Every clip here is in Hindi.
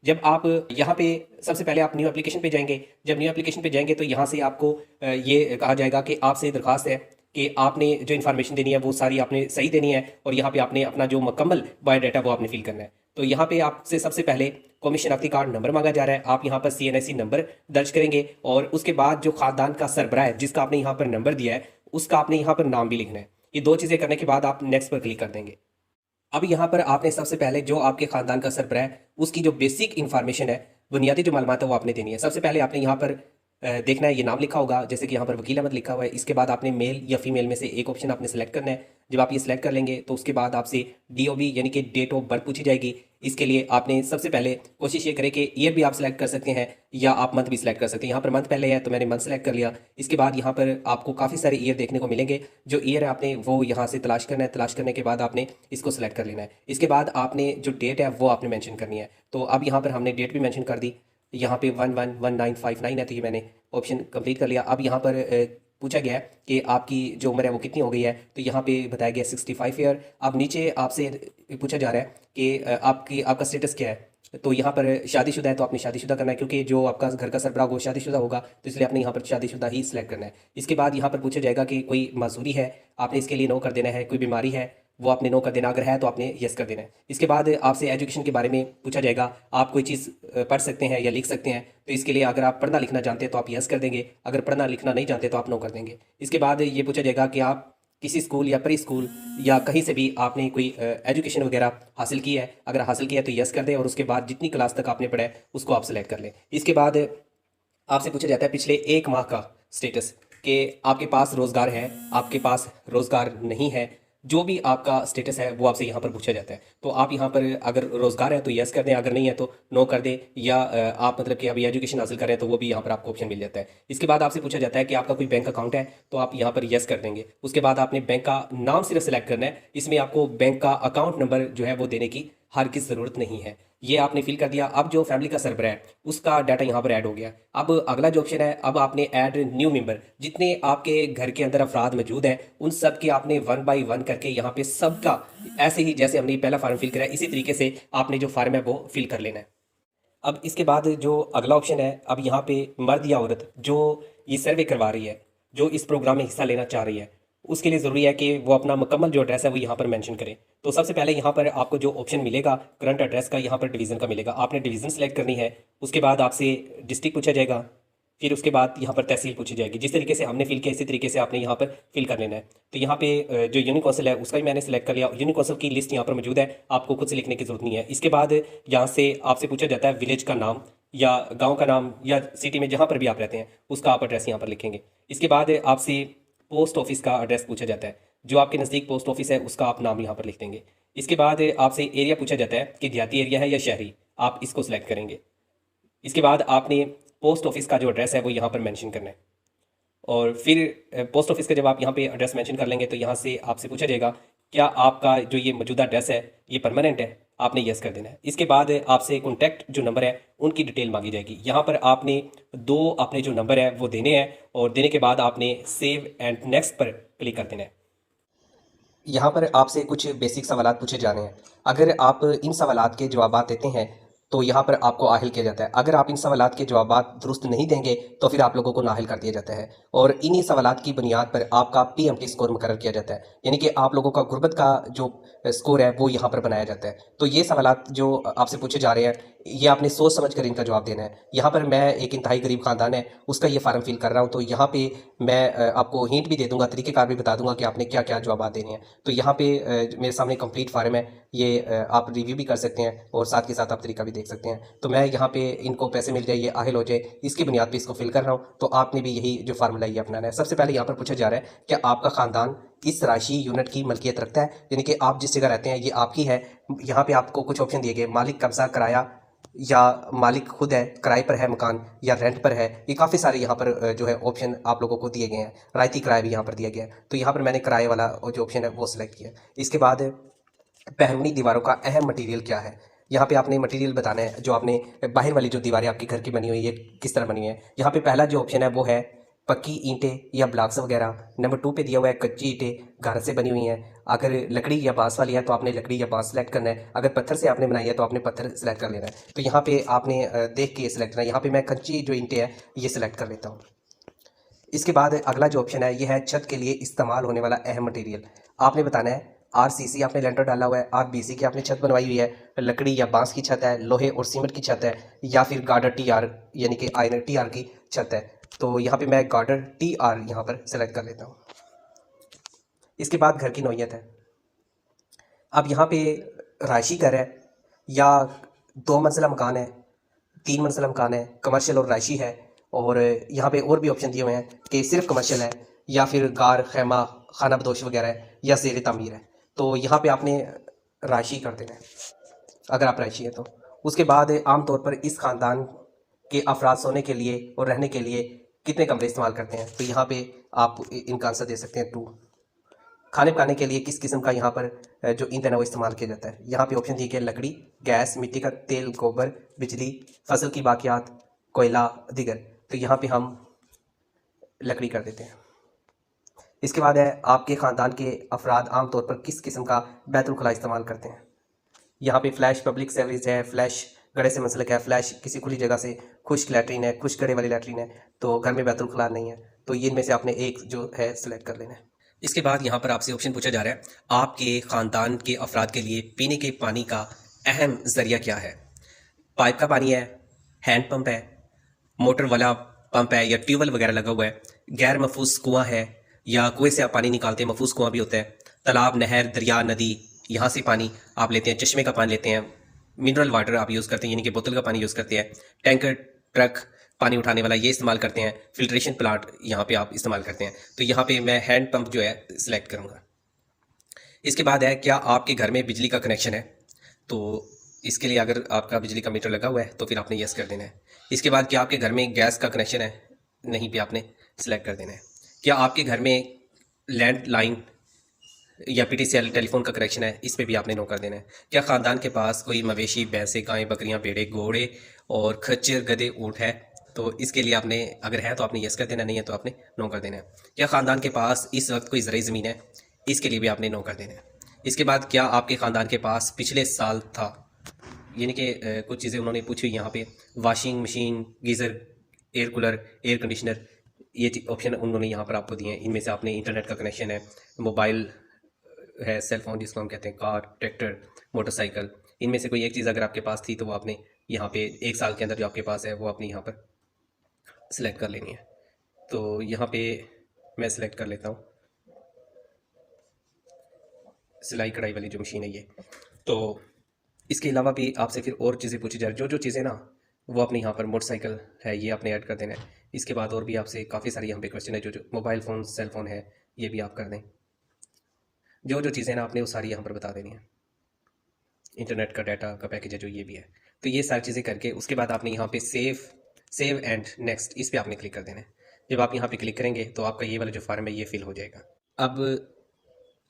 जब आप यहाँ पे सबसे पहले आप न्यू एप्लीकेशन पे जाएंगे। जब न्यू एप्लीकेशन पे जाएंगे तो यहाँ से आपको ये कहा जाएगा कि आपसे दरख्वास्त है कि आपने जो इन्फॉर्मेशन देनी है वो सारी आपने सही देनी है, और यहाँ पे आपने अपना जो मुकम्मल बायोडाटा वो आपने फिल करना है। तो यहाँ पे आपसे सबसे पहले कौमी शनाख्ती कार्ड नंबर मांगा जा रहा है। आप यहाँ पर CNSE नंबर दर्ज करेंगे, और उसके बाद जो खानदान का सरबराह है जिसका आपने यहाँ पर नंबर दिया है उसका आपने यहाँ पर नाम भी लिखना है। ये दो चीज़ें करने के बाद आप नेक्स्ट पर क्लिक कर देंगे। अब यहाँ पर आपने सबसे पहले जो आपके खानदान का सरबराह है उसकी जो बेसिक इंफॉर्मेशन है, बुनियादी जो मालूमात है वो आपने देनी है। सबसे पहले आपने यहाँ पर देखना है, ये नाम लिखा होगा, जैसे कि यहाँ पर वकील अहमद लिखा हुआ है। इसके बाद आपने मेल या फीमेल में से एक ऑप्शन आपने सेलेक्ट करना है। जब आप ये सिलेक्ट कर लेंगे तो उसके बाद आपसे DOB यानी कि डेट ऑफ बर्थ पूछी जाएगी। इसके लिए आपने सबसे पहले कोशिश ये करें कि ईयर भी आप सिलेक्ट कर सकते हैं या आप मंथ भी सिलेक्ट कर सकते हैं। यहाँ पर मंथ पहले है तो मैंने मंथ सेलेक्ट कर लिया। इसके बाद यहाँ पर आपको काफ़ी सारे ईयर देखने को मिलेंगे। जो ईयर है आपने वो यहाँ से तलाश करना है। तलाश करने के बाद आपने इसको सिलेक्ट कर लेना है। इसके बाद आपने जो डेट है वो आपने मेंशन करनी है। तो अब यहाँ पर हमने डेट भी मेंशन कर दी। यहाँ पे 111959 है, तो ये मैंने ऑप्शन कंप्लीट कर लिया। अब यहाँ पर पूछा गया है कि आपकी जो उम्र है वो कितनी हो गई है, तो यहाँ पे बताया गया 65 ईयर। अब नीचे आपसे पूछा जा रहा है कि आपका स्टेटस क्या है। तो यहाँ पर शादीशुदा है तो आपने शादीशुदा करना है, क्योंकि जो आपका घर का सरबराह वो शादीशुदा होगा, तो इसलिए आपने यहाँ पर शादीशुदा ही सिलेक्ट करना है। इसके बाद यहाँ पर पूछा जाएगा कि कोई माजूरी है, आपने इसके लिए नो कर देना है। कोई बीमारी है वो आपने नो कर देना, अगर है तो आपने यस कर देना है। इसके बाद आपसे एजुकेशन के बारे में पूछा जाएगा, आप कोई चीज़ पढ़ सकते हैं या लिख सकते हैं। तो इसके लिए अगर आप पढ़ना लिखना जानते हैं तो आप यस कर देंगे, अगर पढ़ना लिखना नहीं जानते तो आप नो कर देंगे। इसके बाद ये पूछा जाएगा कि आप किसी स्कूल या प्री स्कूल या कहीं से भी आपने कोई एजुकेशन वगैरह हासिल की है, अगर हासिल किया है तो यस कर दें, और उसके बाद जितनी क्लास तक आपने पढ़ा है उसको आप सेलेक्ट कर लें। इसके बाद आपसे पूछा जाता है पिछले 1 माह का स्टेटस, कि आपके पास रोज़गार है, आपके पास रोज़गार नहीं है। जो भी आपका स्टेटस है वो आपसे यहाँ पर पूछा जाता है। तो आप यहाँ पर अगर रोज़गार है तो यस कर दें, अगर नहीं है तो नो कर दें, या आप मतलब कि अभी एजुकेशन हासिल कर रहे हैं तो वो भी यहाँ पर आपको ऑप्शन मिल जाता है। इसके बाद आपसे पूछा जाता है कि आपका कोई बैंक अकाउंट है, तो आप यहाँ पर यस कर देंगे। उसके बाद आपने बैंक का नाम सिर्फ सेलेक्ट करना है। इसमें आपको बैंक का अकाउंट नंबर जो है वो देने की हर किस ज़रूरत नहीं है। ये आपने फिल कर दिया। अब जो फैमिली का सरबराह है उसका डाटा यहाँ पर ऐड हो गया। अब अगला जो ऑप्शन है, अब आपने ऐड न्यू मेंबर, जितने आपके घर के अंदर अफराद मौजूद हैं उन सब के आपने 1 बाई 1 करके यहाँ पे सबका, ऐसे ही जैसे हमने पहला फार्म फिल करा है इसी तरीके से आपने जो फार्म है वो फिल कर लेना है। अब इसके बाद जो अगला ऑप्शन है, अब यहाँ पे मर्द या औरत जो ये सर्वे करवा रही है, जो इस प्रोग्राम में हिस्सा लेना चाह रही है, उसके लिए ज़रूरी है कि वो अपना मुकम्मल जो एड्रेस है वो यहाँ पर मेंशन करें। तो सबसे पहले यहाँ पर आपको जो ऑप्शन मिलेगा करंट एड्रेस का, यहाँ पर डिवीज़न का मिलेगा। आपने डिवीज़न सेलेक्ट करनी है। उसके बाद आपसे डिस्ट्रिक्ट पूछा जाएगा, फिर उसके बाद यहाँ पर तहसील पूछी जाएगी। जिस तरीके से हमने फिल किया इसी तरीके से आपने यहाँ पर फिल कर लेना है। तो यहाँ पे जो यूनिक कौंसिल है उसका भी मैंने सेलेक्ट कर लिया। यूनिक कौंसिल की लिस्ट यहाँ पर मौजूद है, आपको खुद से लिखने की जरूरत नहीं है। इसके बाद यहाँ से आपसे पूछा जाता है विलेज का नाम या गाँव का नाम या सिटी में जहाँ पर भी आप रहते हैं उसका आप एड्रेस यहाँ पर लिखेंगे। इसके बाद आपसे पोस्ट ऑफिस का एड्रेस पूछा जाता है, जो आपके नज़दीक पोस्ट ऑफिस है उसका आप नाम यहाँ पर लिख देंगे। इसके बाद आपसे एरिया पूछा जाता है कि देहाती एरिया है या शहरी, आप इसको सिलेक्ट करेंगे। इसके बाद आपने पोस्ट ऑफिस का जो एड्रेस है वो यहाँ पर मेंशन करना है, और फिर पोस्ट ऑफिस का जब आप यहाँ पे एड्रेस मेंशन कर लेंगे तो यहाँ से आपसे पूछा जाएगा क्या आपका जो ये मौजूदा एड्रेस है ये परमानेंट है, आपने यस कर देना है। इसके बाद आपसे कॉन्टैक्ट जो नंबर है उनकी डिटेल मांगी जाएगी। यहाँ पर आपने 2 अपने जो नंबर है वो देने हैं, और देने के बाद आपने सेव एंड नेक्स्ट पर क्लिक कर देना है। यहाँ पर आपसे कुछ बेसिक सवालात पूछे जाने हैं। अगर आप इन सवालात के जवाबात देते हैं तो यहाँ पर आपको आहिल किया जाता है। अगर आप इन सवालात के जवाबात दुरुस्त नहीं देंगे तो फिर आप लोगों को नाहिल कर दिया जाता है, और इन्हीं सवालात की बुनियाद पर आपका PMT स्कोर मुकर्रर किया जाता है, यानी कि आप लोगों का गुर्बत का जो स्कोर है वो यहाँ पर बनाया जाता है। तो ये सवालात जो आपसे पूछे जा रहे हैं ये आपने सोच समझ कर इनका जवाब देना है। यहाँ पर मैं एक इंतहाई गरीब खानदान है उसका ये फार्म फिल कर रहा हूँ, तो यहाँ पे मैं आपको हिंट भी दे दूंगा, तरीक़ेकार भी बता दूंगा कि आपने क्या क्या जवाब देने हैं। तो यहाँ पे मेरे सामने कंप्लीट फार्म है, ये आप रिव्यू भी कर सकते हैं और साथ के साथ आप तरीका भी देख सकते हैं। तो मैं यहाँ पे इनको पैसे मिल जाए, ये आहिल हो जाए, इसकी बुनियाद पे इसको फिल कर रहा हूँ। तो आपने भी यही जो फार्मूला ये अपनाना है। सबसे पहले यहाँ पर पूछा जा रहा है कि आपका खानदान इस राशि यूनिट की मलकियत रखता है, यानी कि आप जिस जगह रहते हैं ये आपकी है। यहाँ पे आपको कुछ ऑप्शन दिए गए, मालिक, कब्जा, किराया, या मालिक खुद है, किराए पर है मकान, या रेंट पर है। ये काफ़ी सारे यहाँ पर जो है ऑप्शन आप लोगों को दिए गए हैं। रायती किराया भी यहाँ पर दिया गया है, तो यहाँ पर मैंने किराए वाला जो ऑप्शन है वो सिलेक्ट किया। इसके बाद बैरूनी दीवारों का अहम मटेरियल क्या है, यहाँ पे आपने मटेरियल बताना है। जो आपने बाहर वाली जो दीवारें आपके घर की बनी हुई है किस तरह बनी हुई है। यहाँ पे पहला जो ऑप्शन है वो है पक्की ईंटें या ब्लॉक्स वगैरह। नंबर 2 पे दिया हुआ है कच्ची ईंटें घर से बनी हुई हैं। अगर लकड़ी या बांस वाली है तो आपने लकड़ी या बांस सेलेक्ट करना है। अगर पत्थर से आपने बनाई है तो आपने पत्थर सेलेक्ट कर लेना है। तो यहाँ पे आपने देख के सेलेक्ट करना है। यहाँ पे मैं कच्ची जो ईंटें हैं ये सेलेक्ट कर लेता हूँ। इसके बाद अगला जो ऑप्शन है ये है छत के लिए इस्तेमाल होने वाला अहम मटेरियल। आपने बताना है आरसीसी आपने लेंटर डाला हुआ है, आरबीसी की आपने छत बनवाई हुई है, लकड़ी या बांस की छत है, लोहे और सीमेंट की छत है, या फिर गार्डर टीआर यानी कि आयरन टीआर की छत है। तो यहाँ पे मैं गार्डर टीआर यहाँ पर सेलेक्ट कर लेता हूँ। इसके बाद घर की नौइयत है। अब यहाँ पे रायशी घर है या 2 मंजिला मकान है, 3 मंजिला मकान है, कमर्शियल और रायशी है। और यहाँ पे और भी ऑप्शन दिए हुए हैं कि सिर्फ कमर्शियल है या फिर गार खैमा खाना बदोश वगैरह है या ज़ेर तामीर है। तो यहाँ पे आपने रायशी कर देना है अगर आप रायशी है तो। उसके बाद आमतौर पर इस ख़ानदान के अफराद सोने के लिए और रहने के लिए कितने कमरे इस्तेमाल करते हैं, तो यहाँ पे आप इनका आंसर दे सकते हैं 2। खाने पकाने के लिए किस किस्म का यहाँ पर जो ईंधन है वो इस्तेमाल किया जाता है। यहाँ पे ऑप्शन दिए गए लकड़ी, गैस, मिट्टी का तेल, गोबर, बिजली, फसल की बाकियात, कोयला, दीगर। तो यहाँ पे हम लकड़ी कर देते हैं। इसके बाद है आपके ख़ानदान के अफराद आमतौर पर किस किस्म का बैतुल खुला इस्तेमाल करते हैं। यहाँ पे फ्लैश पब्लिक सर्विस है, फ्लैश गड़े से मुंसलिक है, फ्लैश किसी खुली जगह से, खुश्क लैट्रीन है, खुश्क गड़े वाली लैट्रीन है। तो घर में बैतुल खुला नहीं है, तो ये इनमें से आपने एक जो है सिलेक्ट कर लेना है। इसके बाद यहाँ पर आपसे ऑप्शन पूछा जा रहा है आपके ख़ानदान के अफराद के लिए पीने के पानी का अहम ज़रिया क्या है। पाइप का पानी है, हैंड पंप है, मोटर वाला पंप है या ट्यूबवेल वगैरह लगा हुआ है, गैर महफूज कुआं है या कुएं से आप पानी निकालते हैं, महफूज कुआं भी होता है, तालाब, नहर, दरिया, नदी, यहाँ से पानी आप लेते हैं, चश्मे का पानी लेते हैं, मिनरल वाटर आप यूज़ करते हैं यानी कि बोतल का पानी यूज़ करते हैं, टैंकर, ट्रक, पानी उठाने वाला ये इस्तेमाल करते हैं, फिल्ट्रेशन प्लांट यहाँ पे आप इस्तेमाल करते हैं। तो यहाँ पे मैं हैंड पंप जो है सिलेक्ट करूँगा। इसके बाद है क्या आपके घर में बिजली का कनेक्शन है, तो इसके लिए अगर आपका बिजली का मीटर लगा हुआ है तो फिर आपने यस कर देना है। इसके बाद क्या आपके घर में गैस का कनेक्शन है, नहीं पे आपने सिलेक्ट कर देना है। क्या आपके घर में लैंडलाइन या पीटीसीएल टेलीफोन का कनेक्शन है, इस पे भी आपने नो कर देना है। क्या ख़ानदान के पास कोई मवेशी, भैंसें, गायें, बकरियां, भेड़े, घोड़े और खच्चर, गधे, ऊँट है, तो इसके लिए आपने अगर है तो आपने यस कर देना, नहीं है तो आपने नो कर देना है। क्या ख़ानदान के पास इस वक्त कोई ज़रूरी ज़मीन है, इसके लिए भी आपने नो कर देना है। इसके बाद क्या आपके ख़ानदान के पास पिछले साल था, यानी कि कुछ चीज़ें उन्होंने पूछी हुई यहाँ पे, washing machine, geyser, air cooler, air conditioner, ये ऑप्शन उन्होंने यहाँ पर आपको दिए हैं। इनमें से आपने इंटरनेट का कनेक्शन है, मोबाइल है, सेल फोन जिसको हम कहते हैं, कार, ट्रैक्टर, मोटरसाइकिल, इनमें से कोई एक चीज़ अगर आपके पास थी तो वो आपने यहाँ पे 1 साल के अंदर जो आपके पास है वो अपनी यहाँ पर सिलेक्ट कर लेनी है। तो यहाँ पे मैं सिलेक्ट कर लेता हूँ सिलाई कढ़ाई वाली जो मशीन है ये। तो इसके अलावा भी आपसे फिर और चीज़ें पूछी जा रही, जो चीज़ें ना वो अपने यहाँ पर मोटरसाइकिल है ये आपने ऐड कर देना है। इसके बाद और भी आपसे काफ़ी सारी यहाँ पे क्वेश्चन है, जो मोबाइल फ़ोन, सेल फ़ोन है, ये भी आप कर दें। जो चीज़ें ना आपने वो सारी यहाँ पर बता देनी है। इंटरनेट का डाटा का पैकेज है जो, ये भी है। तो ये सारी चीज़ें करके उसके बाद आपने यहाँ पे सेव एंड नेक्स्ट, इस पे आपने क्लिक कर देना है। जब आप यहाँ पे क्लिक करेंगे तो आपका ये वाला जो फॉर्म है ये फिल हो जाएगा।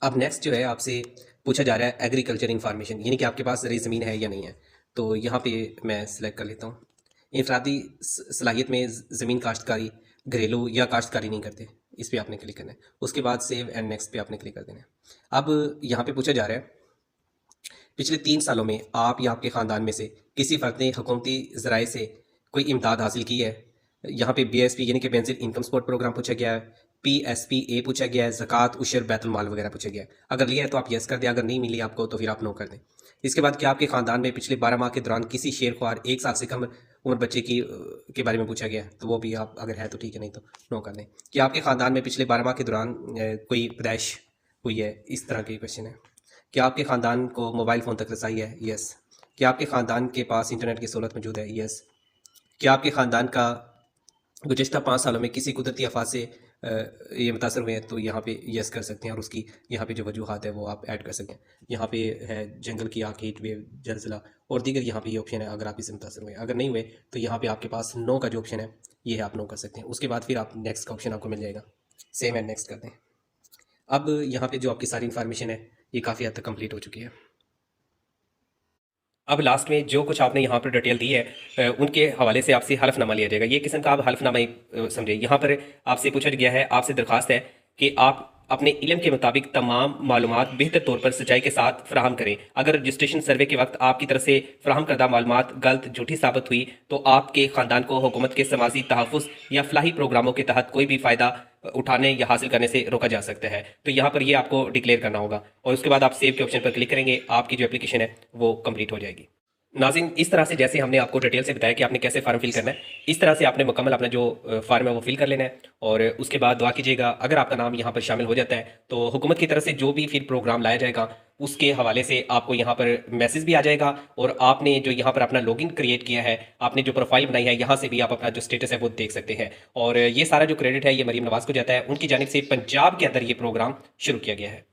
अब नेक्स्ट जो है आपसे पूछा जा रहा है एग्रीकल्चर इन्फॉर्मेशन, यानी कि आपके पास ज़रूरी ज़मीन है या नहीं है। तो यहाँ पे मैं सिलेक्ट कर लेता हूँ। इनफरादी सलाहियत में ज़मीन काश्तकारी, घरेलू या काश्तकारी नहीं करते, इस पर आपने क्लिक करना है। उसके बाद सेव एंड नेक्स्ट पे आपने क्लिक कर देना है। अब यहाँ पे पूछा जा रहा है पिछले 3 सालों में आप या आपके ख़ानदान में से किसी फ़र्द ने हुकूमती ज़राए से कोई इमदाद हासिल की है। यहाँ पे BSP यानी कि बेंजिल इनकम सपोर्ट प्रोग्राम पूछा गया है, PSPA पूछा गया है, ज़कात, उशर, बैतुल माल वगैरह पूछा गया है। अगर लिया है तो आप यस कर दें, अगर नहीं मिली आपको तो फिर आप नो कर दें। इसके बाद क्या आपके ख़ानदान में पिछले 12 माह के दौरान किसी शेरख्वार 1 साल से कम उम्र बच्चे के बारे में पूछा गया है, तो वो भी आप अगर है तो ठीक है, नहीं तो नो कर दें। क्या आपके ख़ानदान में पिछले 12 माह के दौरान कोई पैदाइश हुई है, इस तरह के क्वेश्चन है। क्या आपके ख़ानदान को मोबाइल फ़ोन तक रसाई है, यस। क्या आपके ख़ानदान के पास इंटरनेट की सहूलत मौजूद है, यस। क्या आपके ख़ानदान का गुज़िश्ता 5 सालों में किसी कुदरती आफत से ये मुतासर हुए हैं, तो यहाँ पे यस कर सकते हैं और उसकी यहाँ पे जो वजूहात है वो आप ऐड कर सकते हैं। यहाँ पे है जंगल की आग, हीट वेव, जलजिला और दीगर यहाँ पे ये ऑप्शन है अगर आप इससे मुतासर हुए। अगर नहीं हुए तो यहाँ पे आपके पास नो का जो ऑप्शन है ये है, आप नो कर सकते हैं। उसके बाद फिर आप नेक्स्ट का ऑप्शन आपको मिल जाएगा, सेम एंड नेक्स्ट कर दें। अब यहाँ पे जो आपकी सारी इन्फॉर्मेशन है ये काफ़ी हद तक कंप्लीट हो चुकी है। अब लास्ट में जो कुछ आपने यहाँ पर डिटेल दी है उनके हवाले से आपसे हल्फनामा लिया जाएगा। ये किस्म का आप हल्फनामा ही समझे। यहाँ पर आपसे पूछा गया है, आपसे दरखास्त है कि आप अपने इल्म के मुताबिक तमाम मालूमात बेहतर तौर पर सच्चाई के साथ फ्राहम करें। अगर रजिस्ट्रेशन सर्वे के वक्त आपकी तरफ से फ्राहम करदा मालूमात गलत झूठी साबित हुई तो आपके ख़ानदान को हुकूमत के समाजी तहफ़्फ़ुज़ या फलाही प्रोग्रामों के तहत कोई भी फ़ायदा उठाने या हासिल करने से रोका जा सकता है। तो यहाँ पर ये आपको डिक्लेयर करना होगा और उसके बाद आप सेव के ऑप्शन पर क्लिक करेंगे, आपकी जो एप्लीकेशन है वो कंप्लीट हो जाएगी। नाज़रीन, इस तरह से जैसे हमने आपको डिटेल से बताया कि आपने कैसे फार्म फिल करना है, इस तरह से आपने मुकम्मल अपना जो फार्म है वो फिल कर लेना है। और उसके बाद दुआ कीजिएगा, अगर आपका नाम यहाँ पर शामिल हो जाता है तो हुकूमत की तरफ से जो भी फिर प्रोग्राम लाया जाएगा उसके हवाले से आपको यहाँ पर मैसेज भी आ जाएगा और आपने जो यहाँ पर अपना लॉगिन क्रिएट किया है, आपने जो प्रोफाइल बनाई है, यहाँ से भी आप अपना जो स्टेटस है वो देख सकते हैं। और ये सारा जो क्रेडिट है ये मरीम नवाज को जाता है, उनकी जानिब से पंजाब के अंदर ये प्रोग्राम शुरू किया गया है।